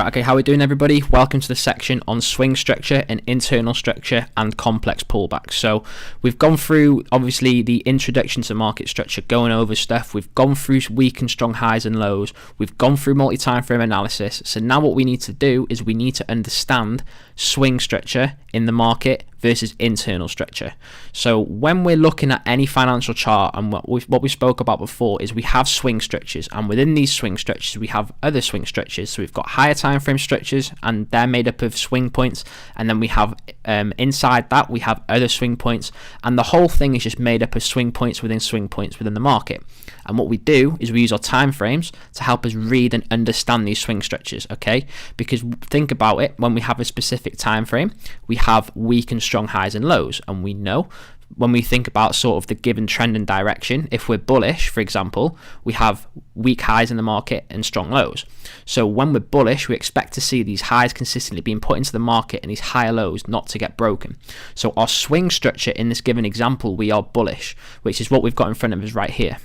Right, okay, how are we doing, everybody? Welcome to the section on swing structure and internal structure and complex pullbacks. So we've gone through, obviously, the introduction to market structure, going over stuff. We've gone through weak and strong highs and lows. We've gone through multi-time frame analysis. So now what we need to do is we need to understand swing structure in the market versus internal structure. So when we're looking at any financial chart, and what we spoke about before is we have swing structures, and within these swing structures we have other swing structures. So we've got higher time frame structures, and they're made up of swing points, and then we have inside that we have other swing points, and the whole thing is just made up of swing points within the market. And what we do is we use our time frames to help us read and understand these swing structures, okay? Because think about it, when we have a specific time frame, we have weak and strong highs and lows, and we know when we think about sort of the given trend and direction, if we're bullish, for example, we have weak highs in the market and strong lows. So when we're bullish, we expect to see these highs consistently being put into the market and these higher lows not to get broken. So our swing structure in this given example, we are bullish, which is what we've got in front of us right here.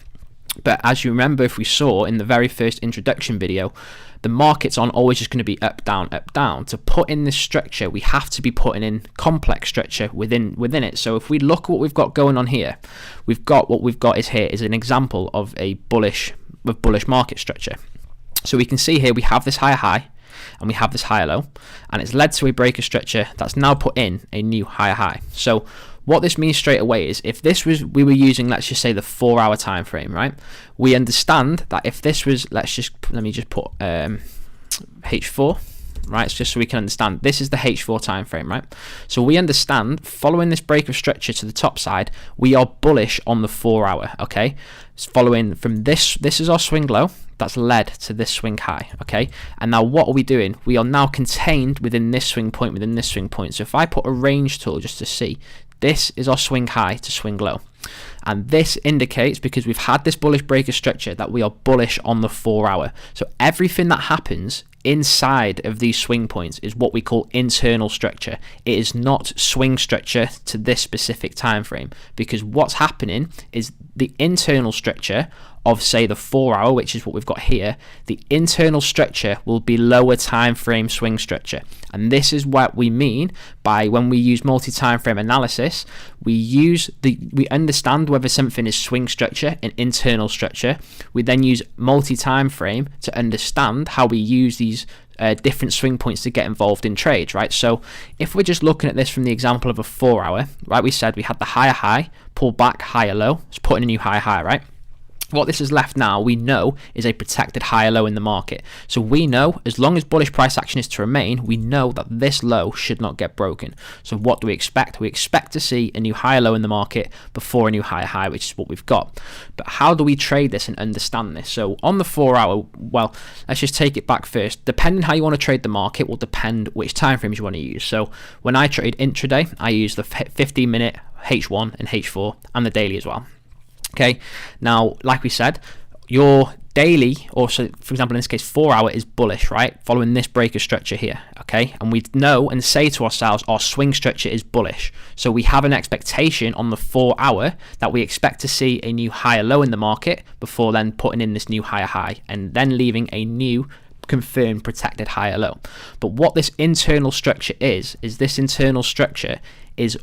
But as you remember, if we saw in the very first introduction video, the markets aren't always just going to be up, down, up, down. To put in this structure, we have to be putting in complex structure within it. So if we look at what we've got going on here, what we've got is an example of a bullish market structure. So we can see here we have this higher high and we have this higher low, and it's led to a breaker structure that's now put in a new higher high. So what this means straight away is if we were using, let's just say, the 4-hour time frame, right? We understand that if this was, let me just put H4, right? It's just so we can understand. This is the H4 time frame, right? So we understand following this break of structure to the top side, we are bullish on the 4-hour, okay? Following from this is our swing low that's led to this swing high, okay? And now what are we doing? We are now contained within this swing point, So if I put a range tool just to see, this is our swing high to swing low. And this indicates, because we've had this bullish breaker structure, that we are bullish on the 4-hour. So everything that happens inside of these swing points is what we call internal structure. It is not swing structure to this specific time frame, because what's happening is the internal structure of, say, the 4-hour, which is what we've got here. The internal structure will be lower time frame swing structure, and this is what we mean by when we use multi-time frame analysis. We understand whether something is swing structure and internal structure. We then use multi-time frame to understand how we use these different swing points to get involved in trades, right? So if we're just looking at this from the example of a 4-hour, right, we said we had the higher high, pull back, higher low, let's put in a new higher high, right? What this is left now, we know, is a protected higher low in the market. So we know, as long as bullish price action is to remain, we know that this low should not get broken. So what do we expect? We expect to see a new higher low in the market before a new higher high, which is what we've got. But how do we trade this and understand this? So on the 4-hour, well, let's just take it back first. Depending how you want to trade the market will depend which time frames you want to use. So when I trade intraday, I use the 15-minute H1 and H4 and the daily as well. Okay, now, like we said, your daily, or so, for example, in this case, 4-hour is bullish, right? Following this breaker structure here, okay? And we know and say to ourselves, our swing structure is bullish. So we have an expectation on the 4-hour that we expect to see a new higher low in the market before then putting in this new higher high and then leaving a new confirmed protected higher low. But what this internal structure is this internal structure is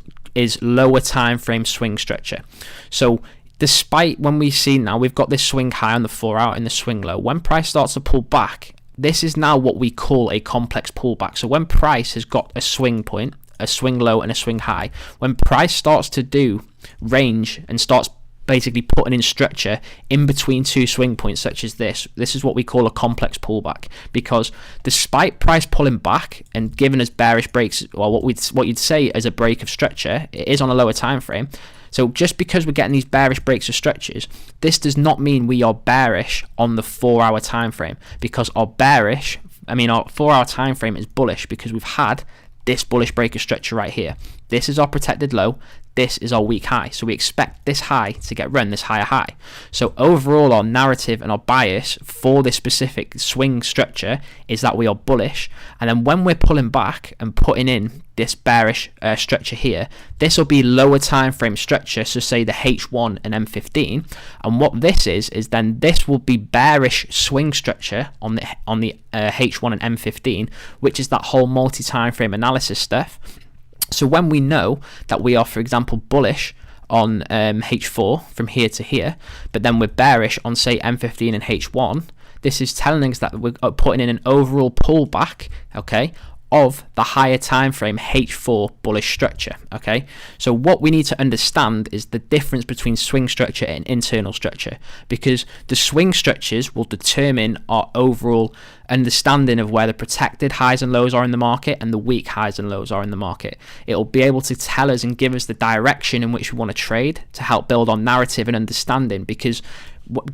lower time frame swing structure. So despite when we see now we've got this swing high on the 4-hour and the swing low, when price starts to pull back, this is now what we call a complex pullback. So when price has got a swing point, a swing low and a swing high, when price starts to do range and starts basically putting in structure in between two swing points such as this is what we call a complex pullback, because despite price pulling back and giving us bearish breaks, or what you'd say as a break of structure, it is on a lower time frame. So just because we're getting these bearish breaks of structures, this does not mean we are bearish on the 4-hour time frame, because our 4-hour time frame is bullish because we've had this bullish break of structure right here. This is our protected low. this is our weak high. So we expect this high to get run, this higher high. So overall, our narrative and our bias for this specific swing structure is that we are bullish. And then when we're pulling back and putting in this bearish structure here, this will be lower time frame structure, so say the H1 and M15. And what this is then this will be bearish swing structure on the H1 and M15, which is that whole multi-time frame analysis stuff. So when we know that we are, for example, bullish on H4 from here to here, but then we're bearish on, say, M15 and H1, this is telling us that we're putting in an overall pullback, okay, of the higher time frame H4 bullish structure. Okay, so what we need to understand is the difference between swing structure and internal structure, because the swing structures will determine our overall understanding of where the protected highs and lows are in the market and the weak highs and lows are in the market. It'll be able to tell us and give us the direction in which we want to trade to help build on narrative and understanding, because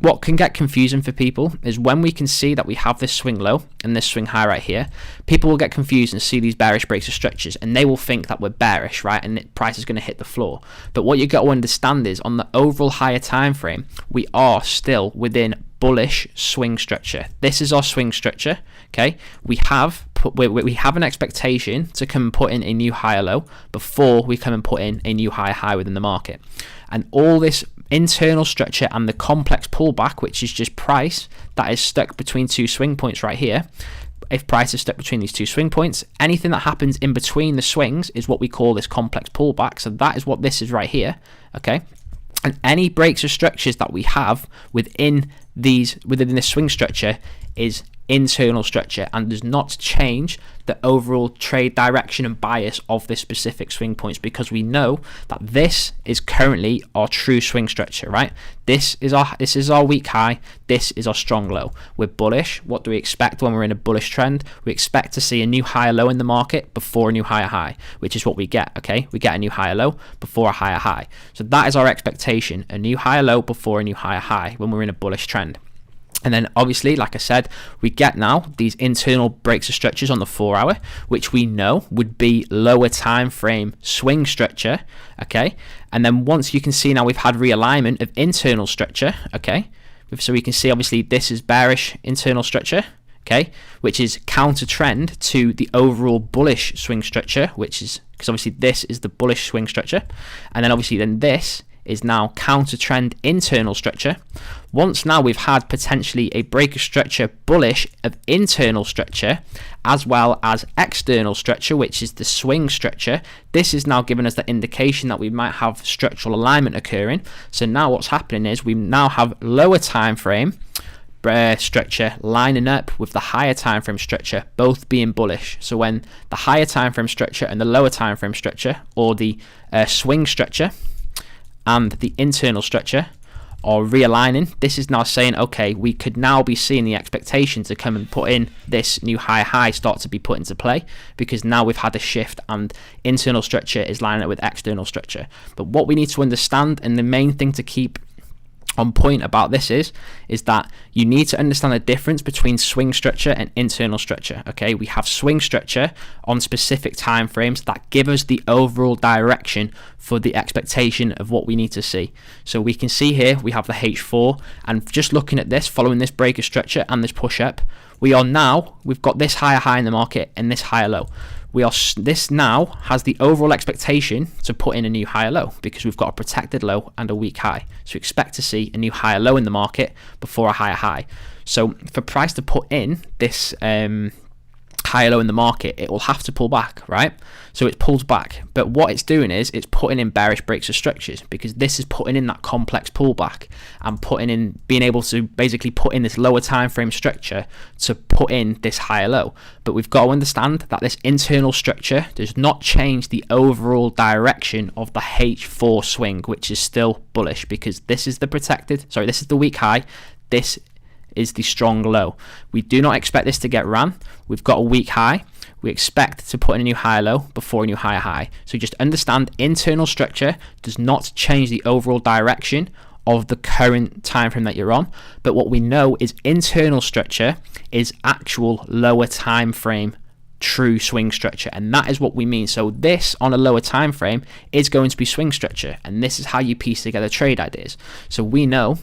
what can get confusing for people is when we can see that we have this swing low and this swing high right here, people will get confused and see these bearish breaks of structures, and they will think that we're bearish, right, and the price is going to hit the floor. But what you got to understand is on the overall higher time frame, we are still within bullish swing structure. This is our swing structure. Okay, we have an expectation to come and put in a new higher low before we come and put in a new higher high within the market, and all this internal structure and the complex pullback, which is just price that is stuck between two swing points right here. If price is stuck between these two swing points, anything that happens in between the swings is what we call this complex pullback. So that is what this is right here. Okay, and any breaks or structures that we have within this swing structure is internal structure and does not change the overall trade direction and bias of this specific swing points, because we know that this is currently our true swing structure, right? This is our weak high, this is our strong low. We're bullish. What do we expect when we're in a bullish trend? We expect to see a new higher low in the market before a new higher high, which is what we get. Okay, we get a new higher low before a higher high. So that is our expectation, a new higher low before a new higher high when we're in a bullish trend. And then obviously, like I said, we get now these internal breaks of structures on the 4 hour, which we know would be lower time frame swing structure. Okay, and then once you can see now we've had realignment of internal structure. Okay, so we can see obviously this is bearish internal structure. Okay, which is counter trend to the overall bullish swing structure, which is because obviously this is the bullish swing structure, and then obviously then this is now counter trend internal structure. Once now we've had potentially a break of structure bullish of internal structure as well as external structure, which is the swing structure, this is now giving us the indication that we might have structural alignment occurring. So now what's happening is we now have lower time frame structure lining up with the higher time frame structure, both being bullish. So when the higher time frame structure and the lower time frame structure, or the swing structure and the internal structure, are realigning, this is now saying, okay, we could now be seeing the expectation to come and put in this new higher high start to be put into play, because now we've had a shift and internal structure is lining up with external structure. But what we need to understand, and the main thing to keep on point about this is that you need to understand the difference between swing structure and internal structure. Okay, we have swing structure on specific time frames that give us the overall direction for the expectation of what we need to see. So we can see here we have the H4, and just looking at this, following this break of structure and this push up, we've got this higher high in the market and this higher low. This now has the overall expectation to put in a new higher low, because we've got a protected low and a weak high. So we expect to see a new higher low in the market before a higher high. So for price to put in this higher low in the market, it will have to pull back, right? So it pulls back, but what it's doing is it's putting in bearish breaks of structures, because this is putting in that complex pullback and being able to basically put in this lower time frame structure to put in this higher low. But we've got to understand that this internal structure does not change the overall direction of the H4 swing, which is still bullish, because this is the weak high, this is the strong low. We do not expect this to get ran. We've got a weak high. We expect to put in a new higher low before a new higher high. So just understand, internal structure does not change the overall direction of the current time frame that you're on, but what we know is internal structure is actual lower time frame true swing structure, and that is what we mean. So this on a lower time frame is going to be swing structure, and this is how you piece together trade ideas. So we know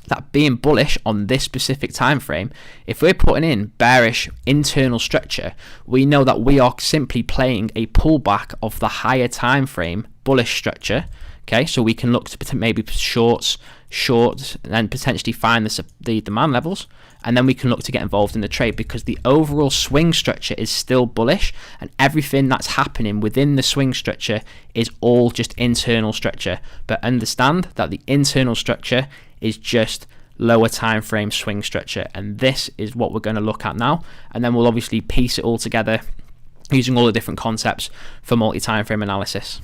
that being bullish on this specific time frame, if we're putting in bearish internal structure, we know that we are simply playing a pullback of the higher time frame bullish structure. Okay, so we can look to maybe short, and then potentially find the demand levels, and then we can look to get involved in the trade, because the overall swing structure is still bullish, and everything that's happening within the swing structure is all just internal structure. But understand that the internal structure is just lower time frame swing structure, and this is what we're going to look at now, and then we'll obviously piece it all together using all the different concepts for multi-time frame analysis.